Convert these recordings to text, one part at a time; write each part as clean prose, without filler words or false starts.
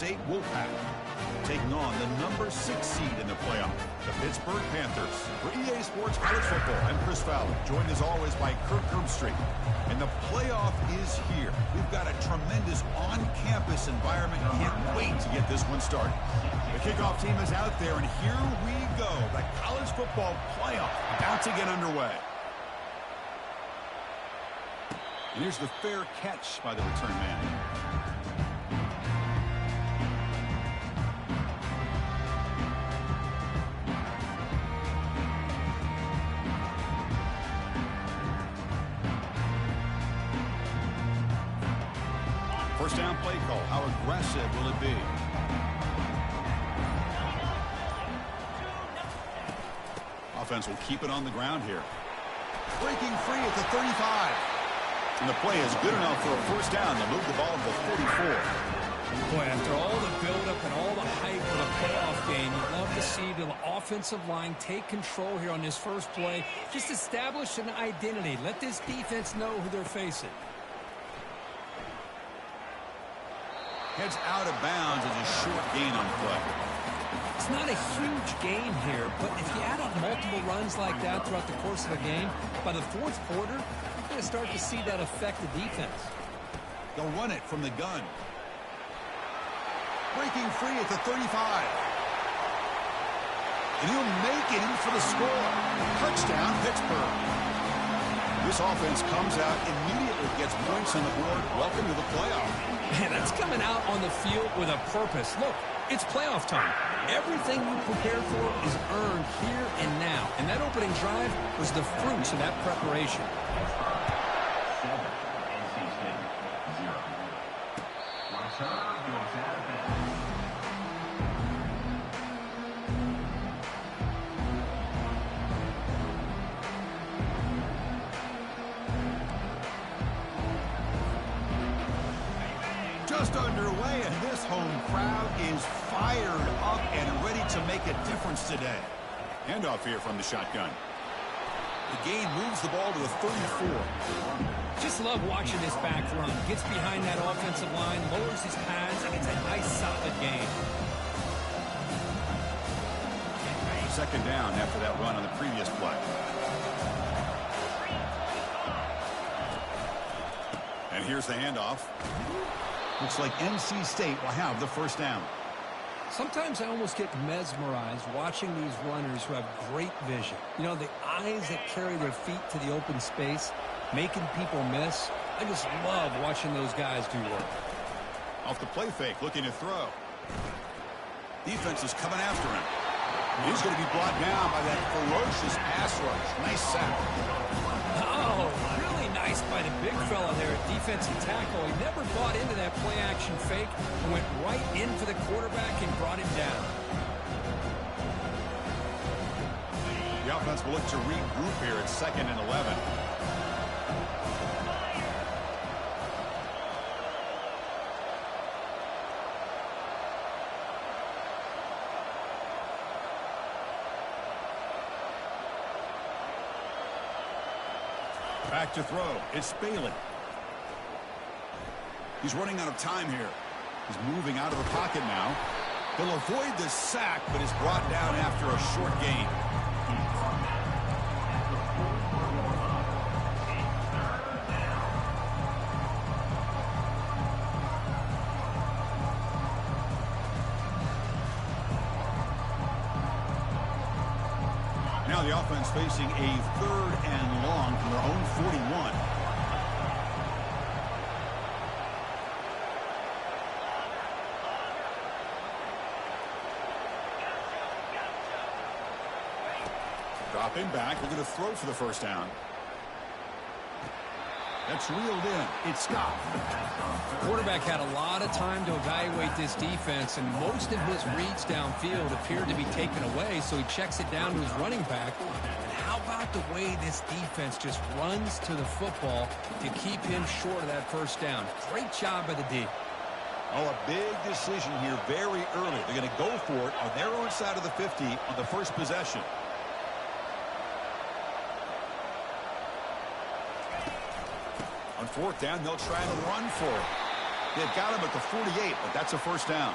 State Wolfpack, taking on the number 6 seed in the playoff, the Pittsburgh Panthers. For EA Sports College Football, I'm Chris Fowler, joined as always by Kirk Herbstreit. And the playoff is here. We've got a tremendous on-campus environment. Can't wait to get this one started. The kickoff team is out there, and here we go. The college football playoff about to get underway. And here's the fair catch by the return man. First down play call. How aggressive will it be? Offense will keep it on the ground here. Breaking free at the 35. And the play is good enough for a first down to move the ball to the 44. Boy, after all the buildup and all the hype of the playoff game, you'd love to see the offensive line take control here on this first play. Just establish an identity. Let this defense know who they're facing. Heads out of bounds as a short gain on the play. It's not a huge gain here, but if you add up multiple runs like that throughout the course of a game, by the fourth quarter, you're going to start to see that affect the defense. They'll run it from the gun. Breaking free at the 35. And he'll make it in for the score. Touchdown, Pittsburgh. This offense comes out immediately, gets points on the board. Welcome to the playoff. Man, that's coming out on the field with a purpose. Look, it's playoff time. Everything you prepared for is earned here and now. And that opening drive was the fruits of that preparation. Just underway, and this home crowd is fired up and ready to make a difference today. Handoff here from the shotgun. The gain moves the ball to the 34. Just love watching this back run. Gets behind that offensive line, lowers his pads, and it's a nice, solid gain. Second down after that run on the previous play. And here's the handoff. Looks like NC State will have the first down. Sometimes I almost get mesmerized watching these runners who have great vision. You know, the eyes that carry their feet to the open space, making people miss. I just love watching those guys do work. Off the play fake, looking to throw. Defense is coming after him. He's going to be brought down by that ferocious pass rush. Nice sack. Oh, really nice by the big fella there at defensive tackle. He never bought into that play-action fake and went right in for the quarterback and brought him down. The offense will look to regroup here at 2nd and 11. Back to throw. It's Bailey. He's running out of time here. He's moving out of the pocket now. He'll avoid the sack, but is brought down after a short gain. Now the offense facing a 3rd and long from their own 41. Dropping back, looking to throw for the first down. That's reeled in. It's Scott. The quarterback had a lot of time to evaluate this defense, and most of his reads downfield appeared to be taken away, so he checks it down to his running back. And how about the way this defense just runs to the football to keep him short of that first down? Great job by the D. Oh, a big decision here very early. They're going to go for it on their own side of the 50 on the first possession. On 4th down, they'll try to run for it. They've got him at the 48, but that's a first down.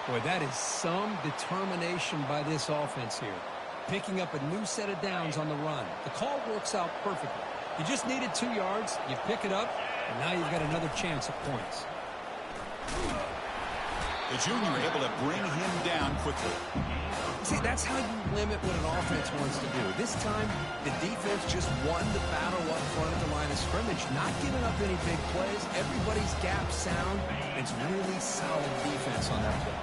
Boy, that is some determination by this offense here. Picking up a new set of downs on the run. The call works out perfectly. You just needed 2 yards, you pick it up, and now you've got another chance at points. The junior able to bring him down quickly. See, that's how you limit what an offense wants to do. This time, the defense just won the battle up front of the line of scrimmage, not giving up any big plays. Everybody's gap sound. It's really solid defense on that play.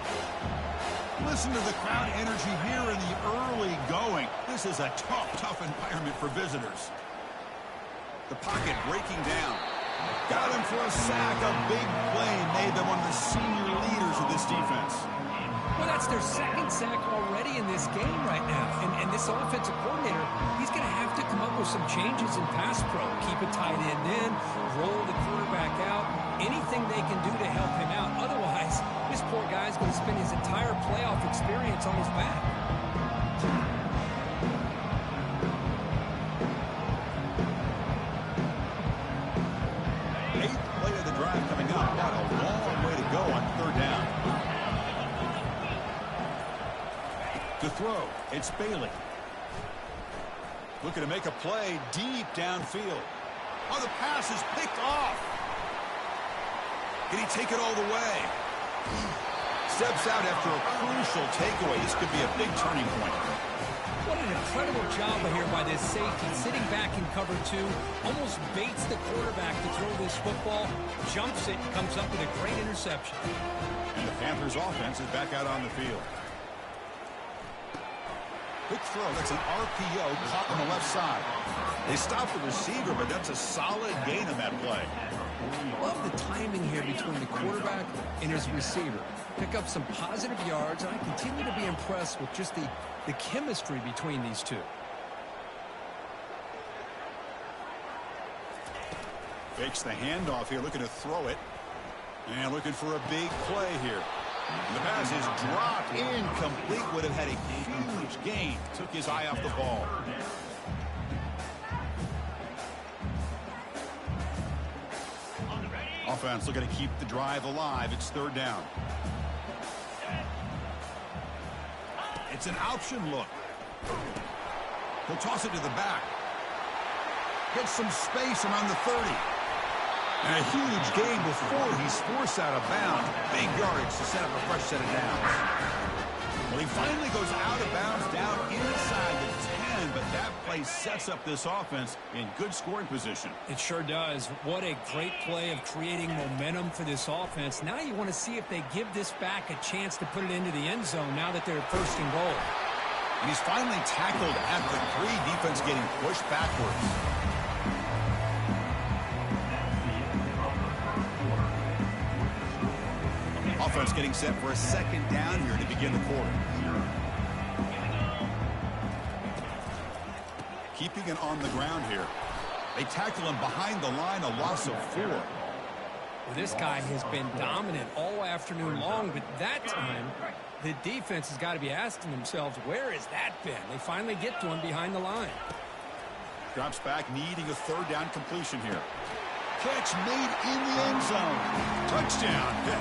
Listen to the crowd energy here in the early going. This is a tough environment for visitors. The pocket breaking down. Got him for a sack. A big play made them one of the senior leaders of this defense. Well, that's their second sack already in this game right now. And this offensive coordinator, he's going to have to come up with some changes in pass pro. Keep a tight end in, roll the quarterback out, anything they can do to help him out. Otherwise, this poor guy's going to spend his entire playoff experience on his back. Eighth play of the drive coming up. Got a long way to go on third down. To throw, it's Bailey. Looking to make a play deep downfield. Oh, the pass is picked off. Can he take it all the way? Steps out after a crucial takeaway. This could be a big turning point. What an incredible job here by this safety. Sitting back in cover 2, almost baits the quarterback to throw this football, jumps it, comes up with a great interception. And the Panthers offense is back out on the field. Quick throw. That's an RPO caught on the left side. They stop the receiver, but that's a solid gain on that play. Love the timing here between the quarterback and his receiver. Pick up some positive yards, and I continue to be impressed with just the chemistry between these two. Fakes the handoff here, looking to throw it. And looking for a big play here. The pass is dropped incomplete. Would have had a huge gain. Took his eye off the ball. Offense looking to keep the drive alive. It's third down. It's an option look. He'll toss it to the back. Gets some space around the 30. And a huge gain before he's forced out of bounds. Big yardage to set up a fresh set of downs. Well, he finally goes out of bounds down inside the 10, but that play sets up this offense in good scoring position. It sure does. What a great play of creating momentum for this offense. Now you want to see if they give this back a chance to put it into the end zone now that they're first and goal. And he's finally tackled at the 3, defense getting pushed backwards. Offense getting set for a second down here to begin the quarter. Keeping it on the ground here. They tackle him behind the line, a loss of 4. Well, this guy has been dominant all afternoon long, but that time, the defense has got to be asking themselves, where has that been? They finally get to him behind the line. Drops back, needing a third down completion here. Catch made in the end zone. Touchdown, Pitt.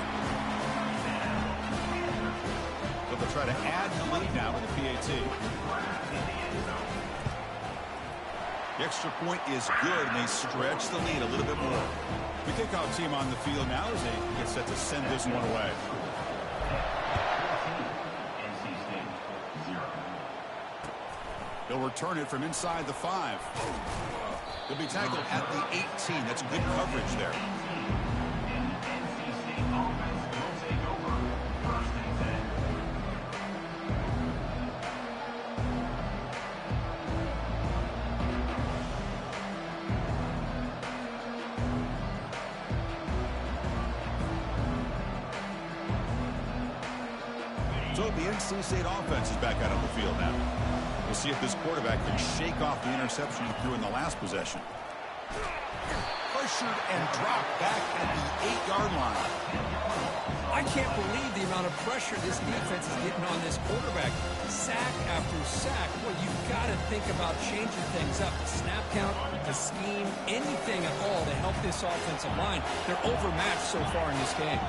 They'll try to add the lead now with the PAT. The extra point is good, and they stretch the lead a little bit more. The kickoff team on the field now as they get set to send this one away. They'll return it from inside the 5. They'll be tackled at the 18. That's good coverage there. So the NC State offense is back out on the field now. We'll see if this quarterback can shake off the interception he threw in the last possession. Pressured and dropped back at the 8-yard line. I can't believe the amount of pressure this defense is getting on this quarterback. Sack after sack. Well, you've got to think about changing things up. The snap count, the scheme, anything at all to help this offensive line. They're overmatched so far in this game.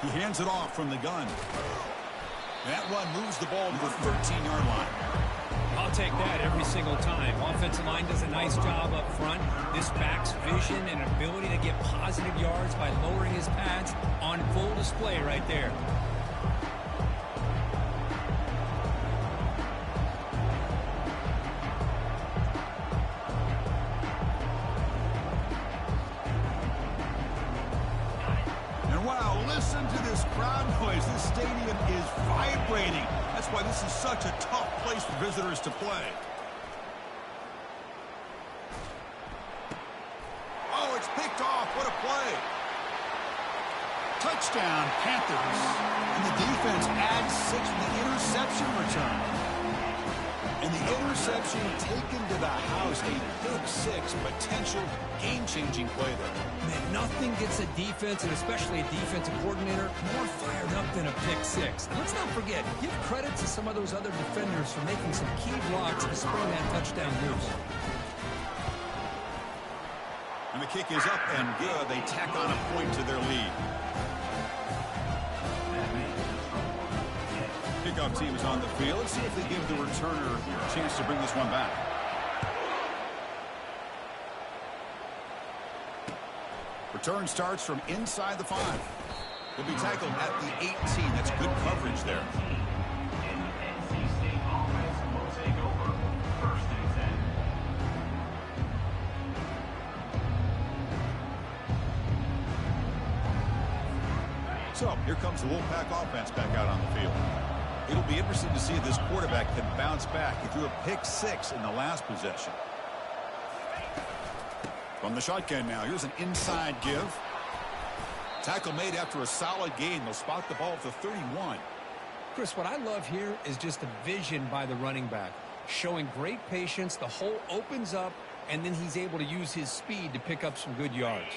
He hands it off from the gun. That run moves the ball to the 13-yard line. I'll take that every single time. Offensive line does a nice job up front. This back's vision and ability to get positive yards by lowering his pads on full display right there. And wow, listen to this crowd noise. This stadium is vibrating. That's why this is such a tough place for visitors to play. Oh, it's picked off. What a play. Touchdown, Panthers. And the defense adds 6 with the interception return. And the interception taken to the house. A big 6 potential game-changing play there. Man, nothing gets a defense, and especially a defensive coordinator, more fired up than a pick 6. And let's not forget, give credit to some of those other defenders for making some key blocks to spring that touchdown loose. And the kick is up and good. They tack on a point to their lead. Kickoff team is on the field. Let's see if they give the returner a chance to bring this one back. Return starts from inside the 5. He'll be tackled at the 18. That's good coverage there. So here comes the Wolfpack offense back out on the field. It'll be interesting to see if this quarterback can bounce back. He threw a pick 6 in the last possession. From the shotgun now, here's an inside give. Tackle made after a solid gain. They'll spot the ball at the 31. Chris, what I love here is just the vision by the running back. Showing great patience, the hole opens up, and then he's able to use his speed to pick up some good yards.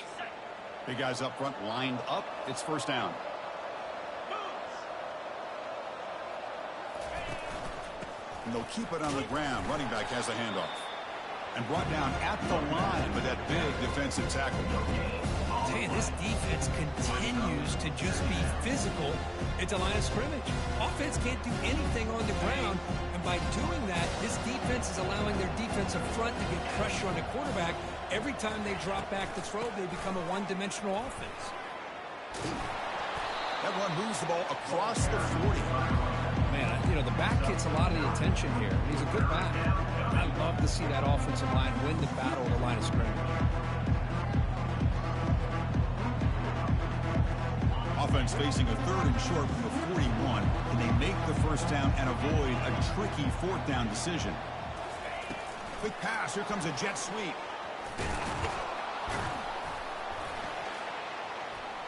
Big guys up front lined up. It's first down. And they'll keep it on the ground. Running back has a handoff. And brought down at the line with that big defensive tackle. I'll tell you, this defense continues to just be physical at the line of scrimmage. Offense can't do anything on the ground, and by doing that, this defense is allowing their defensive front to get pressure on the quarterback. Every time they drop back to throw, they become a one-dimensional offense. That one moves the ball across the 40. Man, you know, the back gets a lot of the attention here. He's a good back. I love to see that offensive line win the battle at the line of scrimmage. Offense facing a 3rd and short from the 41. Can they make the first down and avoid a tricky 4th down decision? Quick pass. Here comes a jet sweep.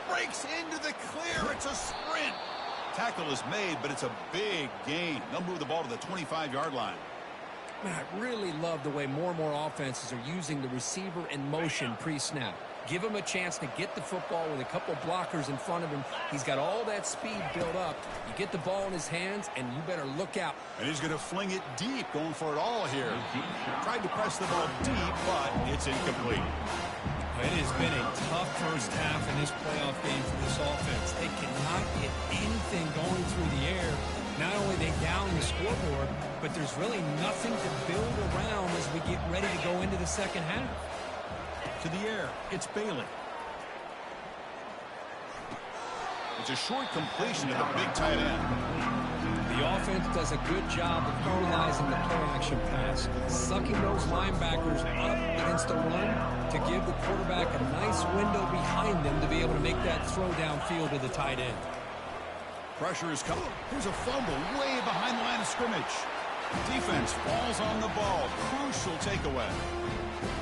Breaks into the clear. It's a sprint. Tackle is made, but it's a big gain. They'll move the ball to the 25-yard line. Man, I really love the way more and more offenses are using the receiver in motion pre-snap. Give him a chance to get the football with a couple blockers in front of him. He's got all that speed built up. You get the ball in his hands, and you better look out. And he's going to fling it deep, going for it all here. Tried to press the ball deep, but it's incomplete. It has been a tough first half in this playoff game for this offense. They cannot get anything going through the air. Not only they down the scoreboard, but there's really nothing to build around as we get ready to go into the second half. To the air, it's Bailey. It's a short completion to the big tight end. The offense does a good job of utilizing the play-action pass, sucking those linebackers up against the run to give the quarterback a nice window behind them to be able to make that throw downfield to the tight end. Pressure is coming. Here's a fumble way behind the line of scrimmage. Defense falls on the ball. Crucial takeaway.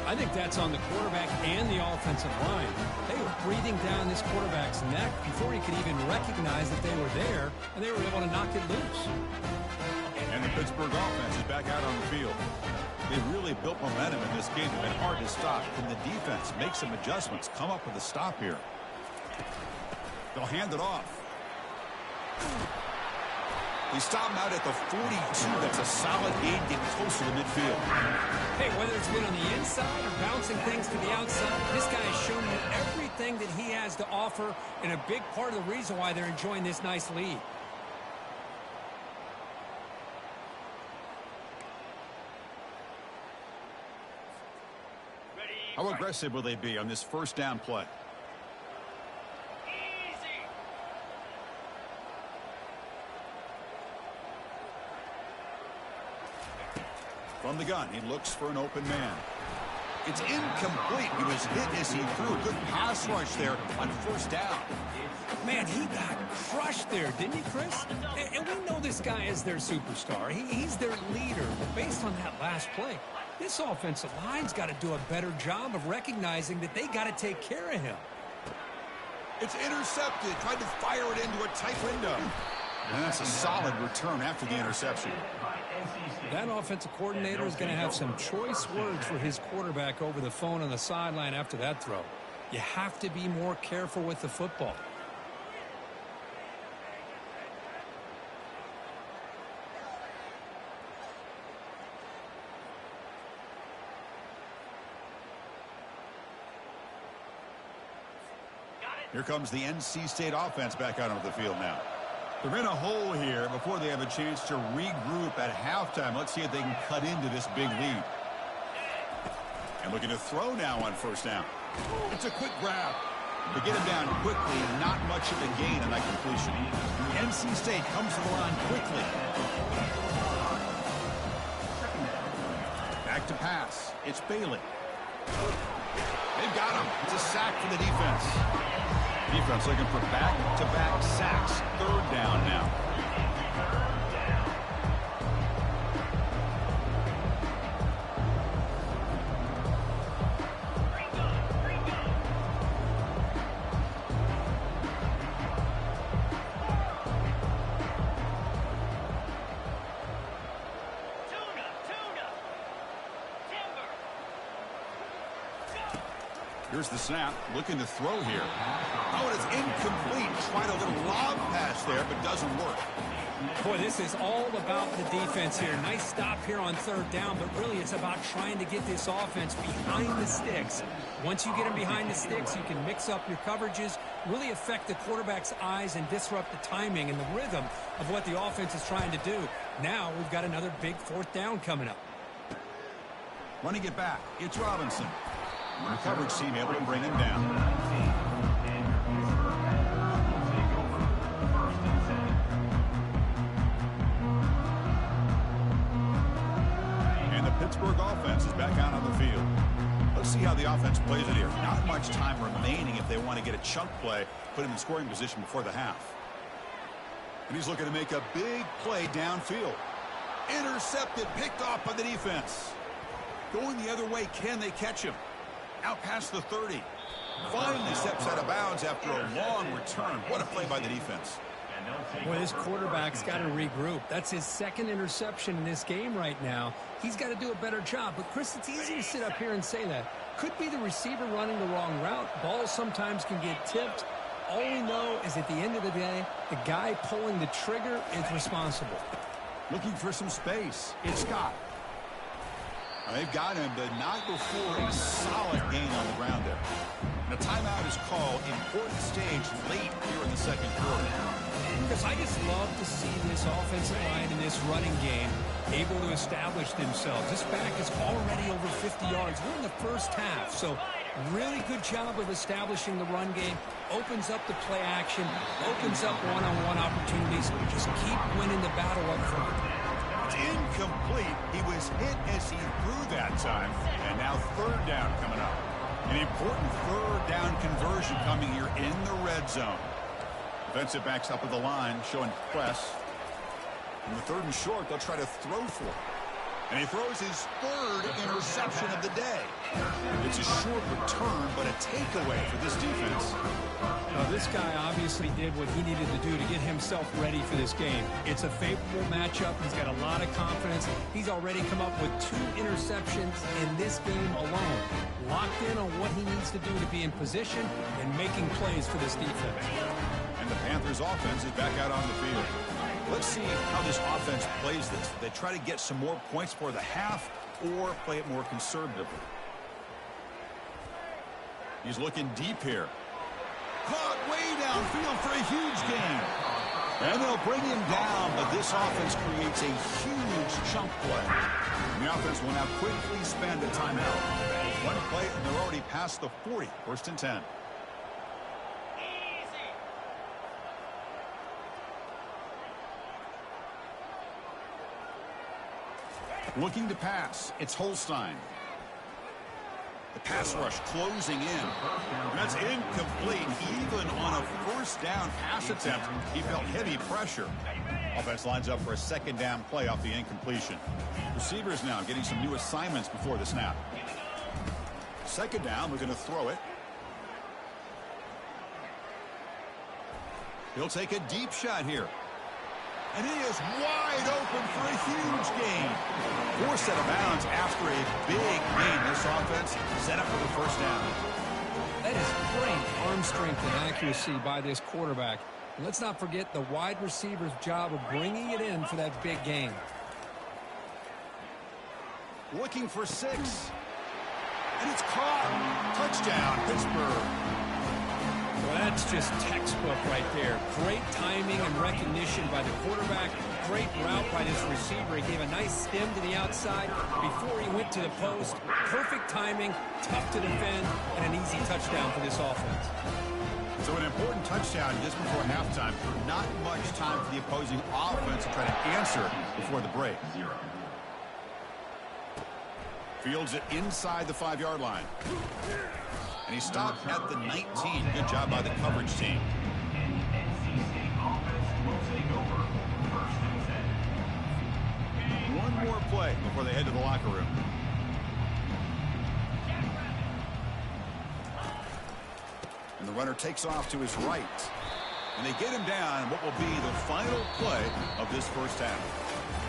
I think that's on the quarterback and the offensive line. They were breathing down this quarterback's neck before he could even recognize that they were there, and they were able to knock it loose. And the Pittsburgh offense is back out on the field. They really built momentum in this game. It's been hard to stop. Can the defense make some adjustments, come up with a stop here? They'll hand it off. They stop him out at the 42. That's a solid gain, getting closer to midfield. Hey, whether it's been on the inside or bouncing things to the outside, this guy has shown you everything that he has to offer, and a big part of the reason why they're enjoying this nice lead. How aggressive will they be on this first down play? From the gun, he looks for an open man. It's incomplete. He was hit as he threw a good pass rush there on first down. Man, he got crushed there, didn't he, Chris? And we know this guy is their superstar. He's their leader. But based on that last play, this offensive line's got to do a better job of recognizing that they got to take care of him. It's intercepted. Tried to fire it into a tight window. And that's a solid return after the interception. That offensive coordinator is going to have some choice words for his quarterback over the phone on the sideline after that throw. You have to be more careful with the football. Here comes the NC State offense back out onto the field now. They're in a hole here before they have a chance to regroup at halftime. Let's see if they can cut into this big lead. And looking to throw now on first down. It's a quick grab. They get him down quickly, and not much of a gain on that completion. NC State comes to the line quickly. Back to pass. It's Bailey. They've got him. It's a sack for the defense. Defense looking for back-to-back sacks. Third down now. Here's the snap, looking to throw here. Oh, and it's incomplete. Tried a little lob pass there, but doesn't work. Boy, this is all about the defense here. Nice stop here on third down, but really it's about trying to get this offense behind the sticks. Once you get them behind the sticks, you can mix up your coverages, really affect the quarterback's eyes and disrupt the timing and the rhythm of what the offense is trying to do. Now we've got another big fourth down coming up. Running it back, it's Robinson. The coverage team able to bring him down. And the Pittsburgh offense is back out on the field. Let's see how the offense plays it here. Not much time remaining if they want to get a chunk play, put him in scoring position before the half. And he's looking to make a big play downfield. Intercepted, picked off by the defense. Going the other way, can they catch him? Out past the 30. Finally steps out of bounds after a long return. What a play by the defense. Boy, this quarterback's got to regroup. That's his second interception in this game right now. He's got to do a better job. But, Chris, it's easy to sit up here and say that. Could be the receiver running the wrong route. Balls sometimes can get tipped. All we know is at the end of the day, the guy pulling the trigger is responsible. Looking for some space. It's Scott. They've got him, but not before a solid gain on the ground there. And a timeout is called. Important stage late here in the second quarter. Because I just love to see this offensive line in this running game able to establish themselves. This back is already over 50 yards. We're in the first half, so really good job of establishing the run game. Opens up the play action, opens up one-on-one opportunities. Just keep winning the battle up front. It's incomplete. He was hit as he threw that time. And now third down coming up. An important third down conversion coming here in the red zone. Defensive backs up at the line, showing press. In the third and short, they'll try to throw for it. And he throws his third interception of the day. It's a short return, but a takeaway for this defense. Now, this This guy obviously did what he needed to do to get himself ready for this game. It's a favorable matchup. He's got a lot of confidence. He's already come up with 2 interceptions in this game alone. Locked in on what he needs to do to be in position and making plays for this defense. And the Panthers offense is back out on the field. Let's see how this offense plays this. They try to get some more points for the half or play it more conservatively. He's looking deep here. Caught way downfield for a huge gain. And they'll bring him down, but this offense creates a huge chunk play. And the offense will now quickly spend a timeout. One play, and they're already past the 40. 1st and 10. Looking to pass. It's Holstein. The pass rush closing in. And that's incomplete. Even on a 1st down pass attempt, he felt heavy pressure. Offense lines up for a 2nd down play off the incompletion. Receivers now getting some new assignments before the snap. 2nd down, we're going to throw it. He'll take a deep shot here. And he is wide open for a huge gain. Forced out of bounds after a big gain. This offense set up for the 1st down. That is great arm strength and accuracy by this quarterback. And let's not forget the wide receiver's job of bringing it in for that big gain. Looking for 6. And it's caught. Touchdown, Pittsburgh. Well, that's just textbook right there. Great timing and recognition by the quarterback. Great route by this receiver. He gave a nice stem to the outside before he went to the post. Perfect timing, tough to defend, and an easy touchdown for this offense. So an important touchdown just before halftime. Not much time for the opposing offense to try to answer before the break. Fields it inside the 5-yard line. And he stopped at the 19. Good job by the coverage team. One more play before they head to the locker room. And the runner takes off to his right. And they get him down what will be the final play of this 1st half.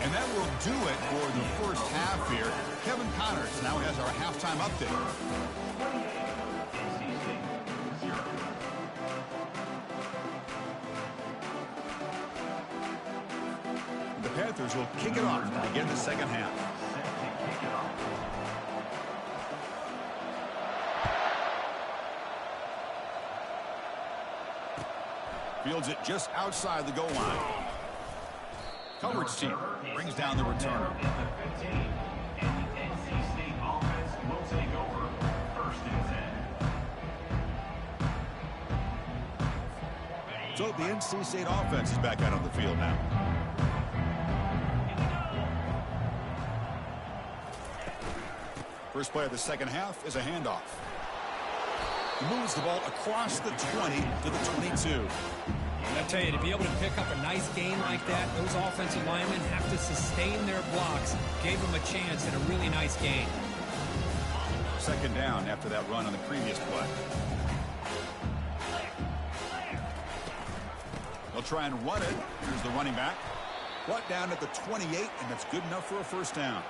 And that will do it for the 1st half here. Kevin Connors now has our halftime update. The Panthers will kick it off to begin the 2nd half. Fields it just outside the goal line. Coverage team brings down the returner. So the NC State offense is back out on the field now. First play of the 2nd half is a handoff. He moves the ball across the 20 to the 22. I tell you, to be able to pick up a nice gain like that, those offensive linemen have to sustain their blocks. Gave them a chance and a really nice gain. 2nd down after that run on the previous play. They'll try and run it. Here's the running back. Brought down at the 28, and that's good enough for a 1st down.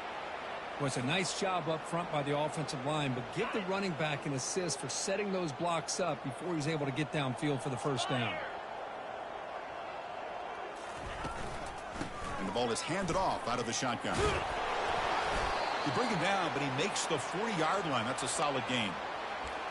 Well, it's a nice job up front by the offensive line, but give the running back an assist for setting those blocks up before he's able to get downfield for the 1st down. And the ball is handed off out of the shotgun. You bring him down, but he makes the 40-yard line. That's a solid gain.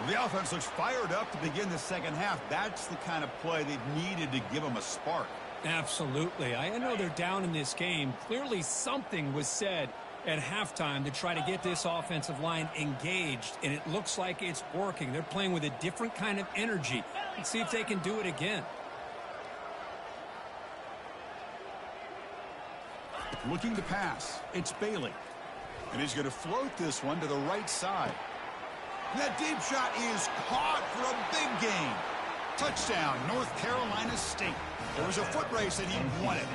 Well, the offense looks fired up to begin the 2nd half. That's the kind of play they've needed to give them a spark. Absolutely. I know they're down in this game. Clearly something was said at halftime to try to get this offensive line engaged, and it looks like it's working. They're playing with a different kind of energy. Let's see if they can do it again. Looking to pass. It's Bailey. And he's going to float this one to the right side. And that deep shot is caught for a big gain. Touchdown, North Carolina State. There was a foot race and he won it.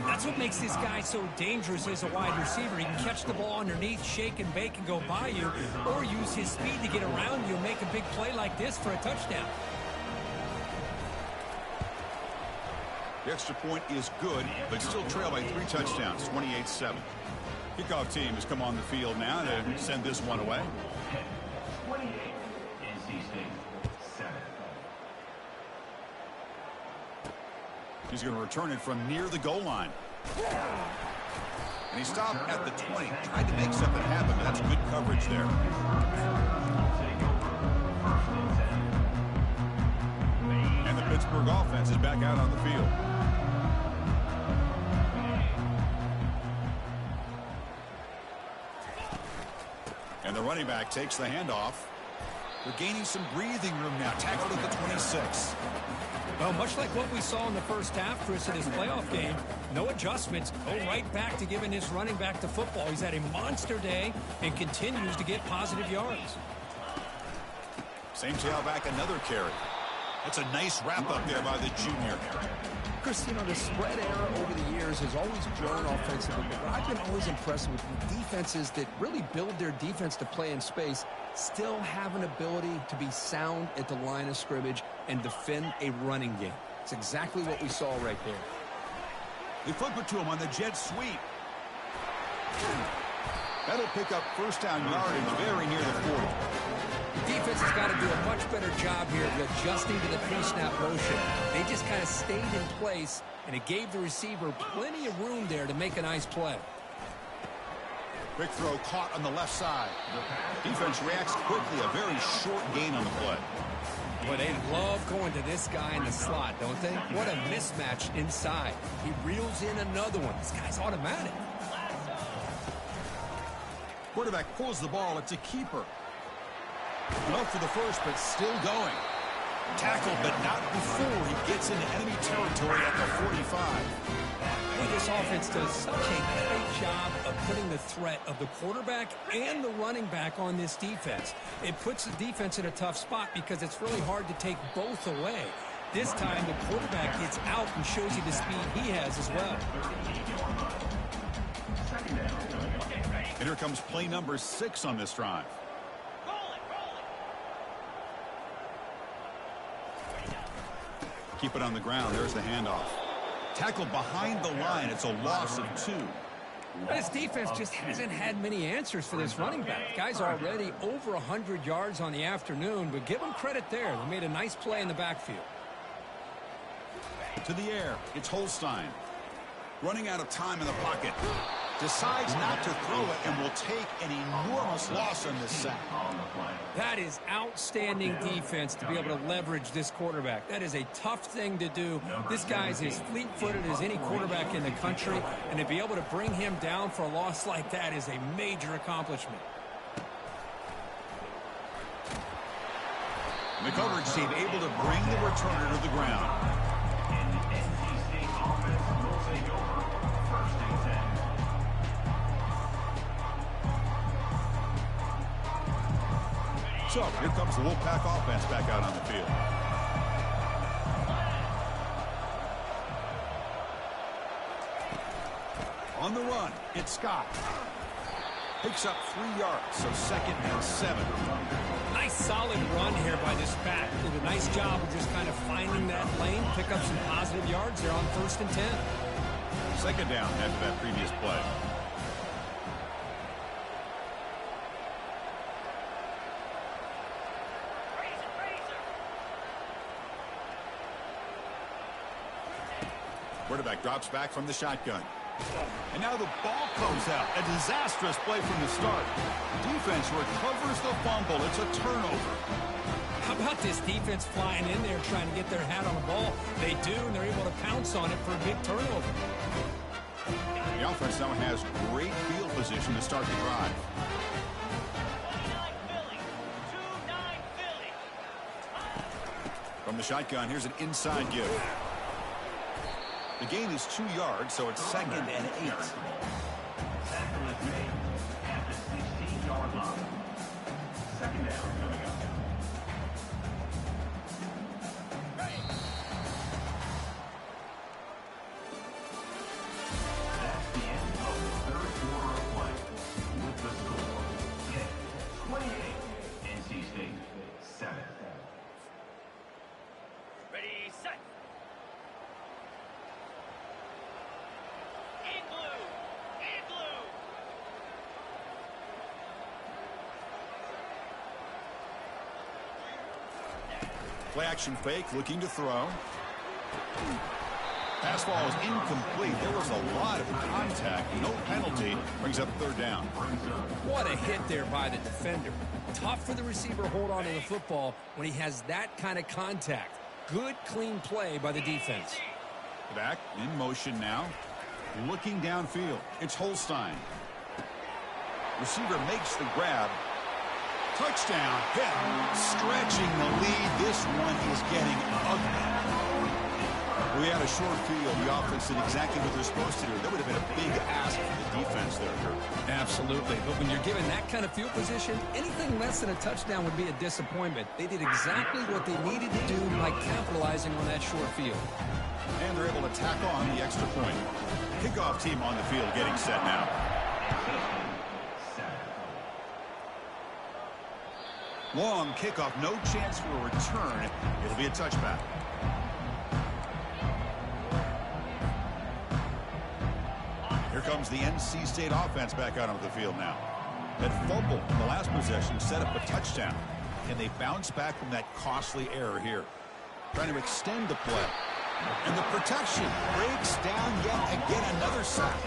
That's what makes this guy so dangerous as a wide receiver. He can catch the ball underneath, shake and bake and go by you, or use his speed to get around you and make a big play like this for a touchdown. The extra point is good, but still trail by 3 touchdowns, 28-7. Kickoff team has come on the field now to send this one away. 28, NC State, 7. He's going to return it from near the goal line. And he stopped at the 20. Tried to make something happen, but that's good coverage there. And the Pittsburgh offense is back out on the field. And the running back takes the handoff. They're gaining some breathing room now. Tackled at the 26. Well, much like what we saw in the first half, Chris, in his playoff game, no adjustments. Go right back to giving his running back the football. He's had a monster day and continues to get positive yards. Same tailback, another carry. That's a nice wrap up there by the junior. Chris, you know, the spread era over the years has always grown offensively, but I've been always impressed with defenses that really build their defense to play in space, still have an ability to be sound at the line of scrimmage and defend a running game. It's exactly what we saw right there. They flip it to him on the jet sweep. That'll pick up first down yardage very near the 40. The defense has got to do a much better job here of adjusting to the pre-snap motion. They just kind of stayed in place, and it gave the receiver plenty of room there to make a nice play. Quick throw caught on the left side. Defense reacts quickly. A very short gain on the play. But they love going to this guy in the slot, don't they? What a mismatch inside. He reels in another one. This guy's automatic. Quarterback pulls the ball. It's a keeper. Enough for the first, but still going. Tackled, but not before he gets into enemy territory at the 45. Well, this offense does such a great job of putting the threat of the quarterback and the running back on this defense. It puts the defense in a tough spot because it's really hard to take both away. This time, the quarterback gets out and shows you the speed he has as well. And here comes play number 6 on this drive. Keep it on the ground. There's the handoff. Tackled behind the line. It's a loss of 2. This defense just hasn't had many answers for this running back. Guy's already over 100 yards on the afternoon, but give him credit there. They made a nice play in the backfield. To the air. It's Holstein. Running out of time in the pocket. Decides not to throw it and will take an enormous loss on this sack. That is outstanding defense to be able to leverage this quarterback. That is a tough thing to do. This guy is as fleet-footed as any quarterback in the country, and to be able to bring him down for a loss like that is a major accomplishment. And the coverage team able to bring the returner to the ground. So here comes the Wolfpack offense back out on the field. On the run, it's Scott. Picks up 3 yards, so 2nd and 7. Nice solid run here by this back. Did a nice job of just kind of finding that lane, pick up some positive yards there on 1st and 10. 2nd down after that previous play. Quarterback drops back from the shotgun. And now the ball comes out. A disastrous play from the start. Defense recovers the fumble. It's a turnover. How about this defense flying in there trying to get their hat on the ball? They do, and they're able to pounce on it for a big turnover. The offense now has great field position to start the drive. 29 Philly. From the shotgun, here's an inside give. The gain is 2 yards, so it's 2nd and 8. At the 16-yard line. 2nd down coming up. That's the end of the 3rd quarter of play. With the score, 28, NC State, 7. Ready, set. Play action fake, looking to throw. Pass ball is incomplete. There was a lot of contact. No penalty. Brings up third down. What a hit there by the defender. Tough for the receiver to hold on to the football when he has that kind of contact. Good, clean play by the defense. Back in motion now. Looking downfield. It's Holstein. Receiver makes the grab. Touchdown. Hit. Stretching the lead. This one is getting ugly. We had a short field. The offense did exactly what they're supposed to do. That would have been a big ask for the defense there, Kurt. Absolutely. But when you're given that kind of field position, anything less than a touchdown would be a disappointment. They did exactly what they needed to do by capitalizing on that short field. And they're able to tack on the extra point. Kickoff team on the field getting set now. Long kickoff. No chance for a return. It'll be a touchback. Here comes the NC State offense back out onto the field now. That fumble in the last possession set up a touchdown. Can they bounce back from that costly error here? Trying to extend the play. And the protection breaks down yet again. Another sack.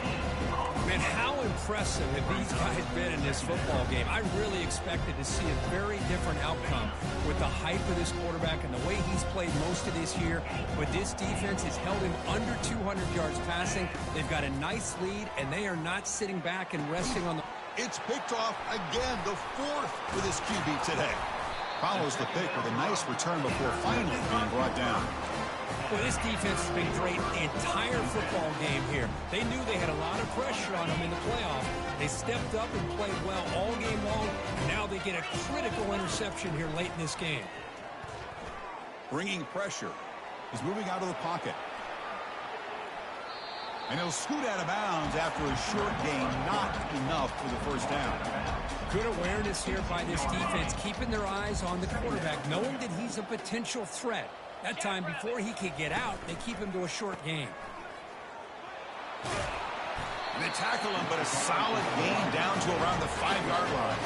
Man, how impressive have these guys been in this football game? I really expected to see a very different outcome with the hype of this quarterback and the way he's played most of this year. But this defense has held him under 200 yards passing. They've got a nice lead, and they are not sitting back and resting on the... It's picked off again, the fourth for this QB today. Follows the pick with a nice return before finally being brought down. Well, this defense has been great the entire football game here. They knew they had a lot of pressure on them in the playoff. They stepped up and played well all game long. Now they get a critical interception here late in this game. Bringing pressure. He's moving out of the pocket. And he'll scoot out of bounds after a short gain. Not enough for the first down. Good awareness here by this defense, keeping their eyes on the quarterback, knowing that he's a potential threat. That time, before he could get out, they keep him to a short gain. And they tackle him, but a solid gain down to around the 5-yard line.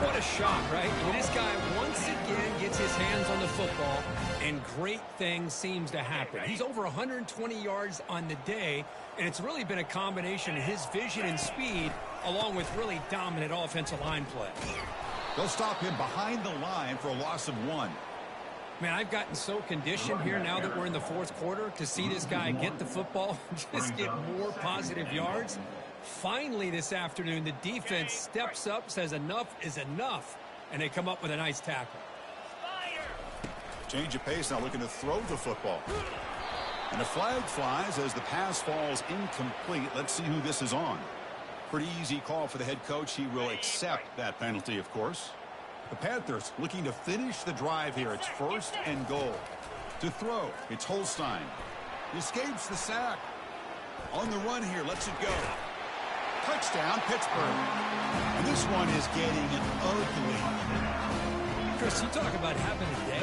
What a shot, right? I mean, this guy once again gets his hands on the football, and great things seems to happen. He's over 120 yards on the day, and it's really been a combination of his vision and speed, along with really dominant offensive line play. They'll stop him behind the line for a loss of 1. Man, I've gotten so conditioned here now that we're in the fourth quarter to see this guy get the football, just get more positive yards. Finally this afternoon, the defense steps up, says enough is enough, and they come up with a nice tackle. Change of pace now, looking to throw the football. And a flag flies as the pass falls incomplete. Let's see who this is on. Pretty easy call for the head coach. He will accept that penalty, of course. The Panthers looking to finish the drive here. It's 1st and goal. To throw, it's Holstein. He escapes the sack. On the run here, lets it go. Touchdown, Pittsburgh. And this one is getting ugly. Chris, you talk about having a day.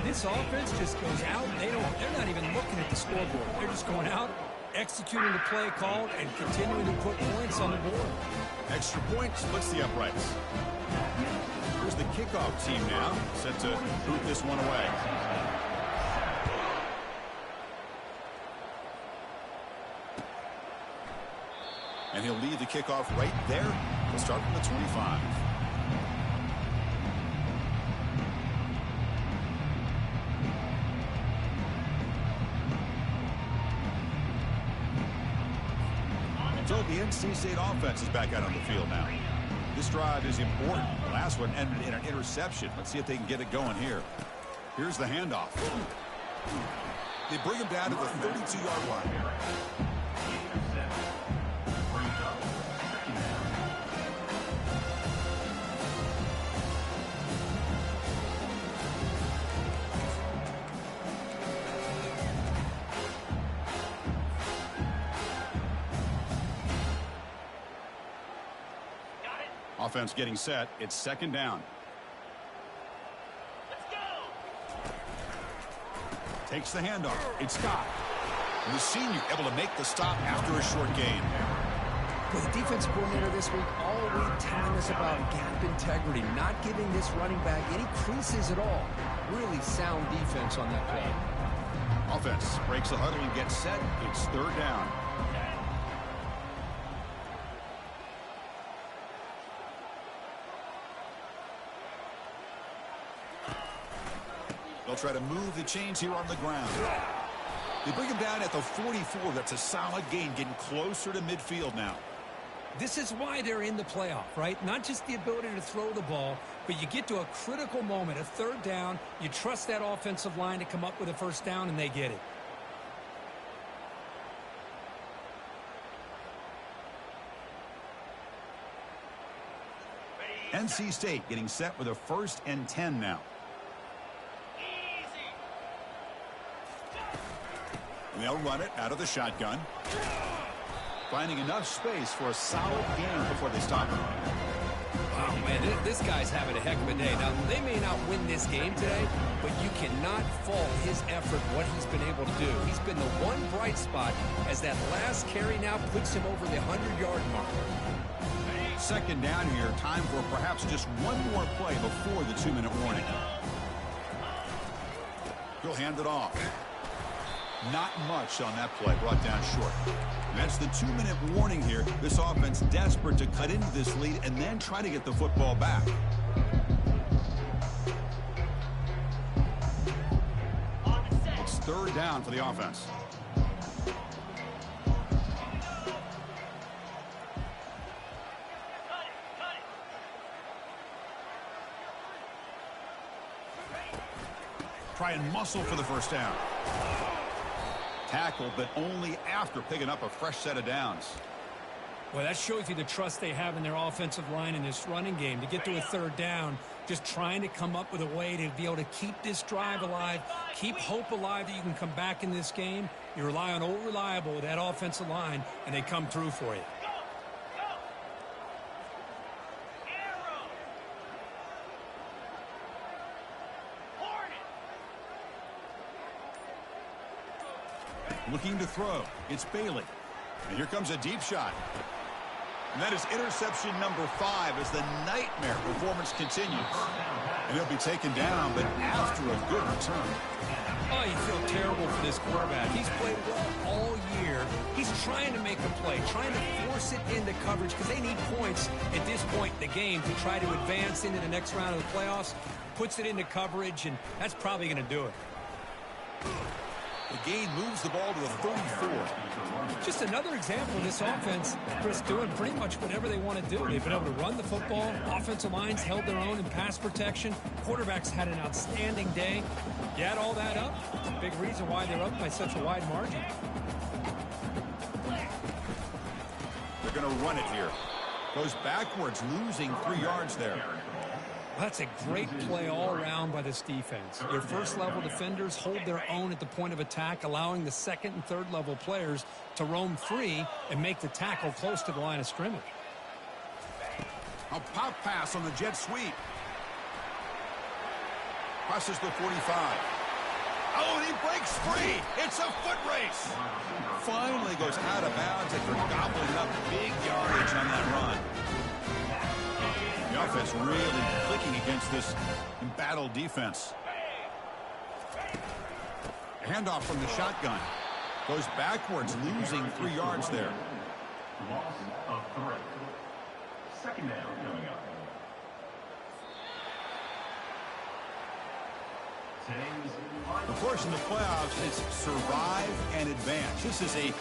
This offense just goes out. They're not even looking at the scoreboard. They're just going out, executing the play called, and continuing to put points on the board. Extra point splits the uprights. Here's the kickoff team now, set to boot this one away. And he'll lead the kickoff right there. We'll start from the 25. So the NC State offense is back out on the field now. This drive is important. The last one ended in an interception. Let's see if they can get it going here. Here's the handoff. They bring him down to the 32-yard line. Offense getting set. It's 2nd down. Let's go. Takes the handoff. It's Scott. And the senior able to make the stop after a short gain. Well, the defense coordinator this week all week telling us about gap integrity, not giving this running back any creases at all. really sound defense on that play. Offense breaks the huddle and gets set. It's third down. They'll try to move the chains here on the ground. They bring him down at the 44. That's a solid gain, getting closer to midfield now. This is why they're in the playoff, right? Not just the ability to throw the ball, but you get to a critical moment, a third down. You trust that offensive line to come up with a first down, and they get it. NC State getting set with a 1st and 10 now. They'll run it out of the shotgun. Finding enough space for a solid gain before they stop him. Wow, man, this guy's having a heck of a day. Now, they may not win this game today, but you cannot fault his effort, what he's been able to do. He's been the one bright spot as that last carry now puts him over the 100-yard mark. Second down here, time for perhaps just one more play before the 2-minute warning. He'll hand it off. Not much on that play, brought down short. And that's the 2-minute warning here. This offense desperate to cut into this lead and then try to get the football back. It's third down for the offense. Try and muscle for the first down. Tackle, but only after picking up a fresh set of downs. Well, that shows you the trust they have in their offensive line in this running game. To get to a third down, just trying to come up with a way to be able to keep this drive alive, keep hope alive that you can come back in this game. You rely on old reliable with that offensive line, and they come through for you. Looking to throw. It's Bailey. And here comes a deep shot. And that is interception number 5 as the nightmare performance continues. And he'll be taken down, but after a good return. Oh, you feel terrible for this quarterback. He's played well all year. He's trying to make a play, trying to force it into coverage because they need points at this point in the game to try to advance into the next round of the playoffs. Puts it into coverage, and that's probably going to do it. The gain moves the ball to the 34. Just another example of this offense, Chris, doing pretty much whatever they want to do. They've been able to run the football. Offensive lines held their own in pass protection. Quarterbacks had an outstanding day. You add all that up, it's a big reason why they're up by such a wide margin. They're going to run it here. Goes backwards, losing 3 yards there. That's a great play all around by this defense. Your first-level defenders hold their own at the point of attack, allowing the second and third-level players to roam free and make the tackle close to the line of scrimmage. A pop pass on the jet sweep. Crosses the 45. Oh, and he breaks free. It's a foot race. Finally goes out of bounds after gobbling up big yardage on that run. The offense really clicking against this embattled defense. A handoff from the shotgun. Goes backwards, losing 3 yards there. Loss of 3. Second down coming up. Of course, in the playoffs, it's survive and advance. This is a